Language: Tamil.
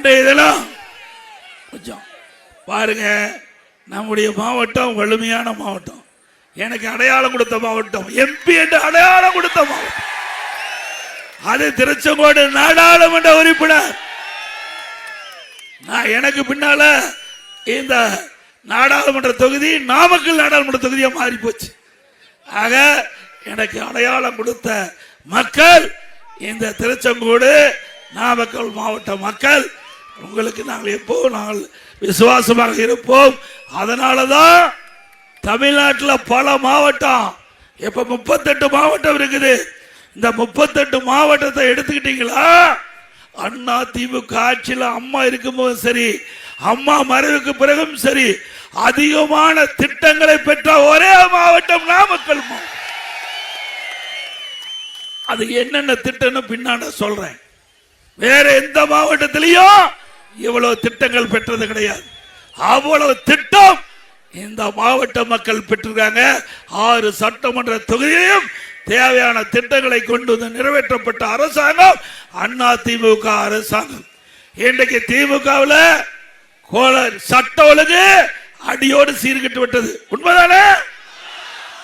இன்றைய தினம் கொஞ்சம் பாருங்க, நம்முடைய மாவட்டம் வலிமையான மாவட்டம், எனக்கு அடையாளம் கொடுத்த மாவட்டம், எம்பி என்று அடையாளம் கொடுத்த மாவட்டம், அது திருச்செங்கோடு நாடாளுமன்ற உறுப்பினர். நான் எனக்கு பின்னால இந்த நாடாளுமன்ற தொகுதி நாமக்கல் நாடாளுமன்ற தொகுதியா மாறி போச்சு. ஆக எனக்கு அடையாளம் கொடுத்த மக்கள் இந்த திருச்செங்கோடு நாமக்கல் மாவட்ட மக்கள். உங்களுக்கு நாங்கள் எப்போ நாங்கள் விசுவாசமாக இருப்போம். அதனாலதான் தமிழ்நாட்டில் பல மாவட்டம், இப்ப 38 மாவட்டம் இருக்குது. இந்த 38 மாவட்டத்தை எடுத்துக்கிட்டீங்களா, அண்ணா திமுக ஆட்சியில் அம்மா இருக்கும்போது சரி, அம்மா மறைவுக்கு பிறகும் சரி, அதிகமான திட்டங்களை பெற்ற ஒரே மாவட்டம் நாமக்கல் மாவட்டம். அது என்னென்ன திட்டம்னு பின்னாடி சொல்றேன். வேற எந்த மாவட்டத்திலையும் இவ்வளவு திட்டங்கள் பெற்றது கிடையாது. அவ்வளவு திட்டம் இந்த மாவட்ட மக்கள் பெற்றிருக்காங்க. 6 சட்டமன்ற தொகுதியையும் தேவையான திட்டங்களை கொண்டு வந்து நிறைவேற்றப்பட்ட அரசாங்கம் அண்ணா திமுக அரசாங்கம். இன்றைக்கு திமுகவில் சட்ட ஒழுங்கு அடியோடு சீர்கிட்டு விட்டது. உண்மைதானே?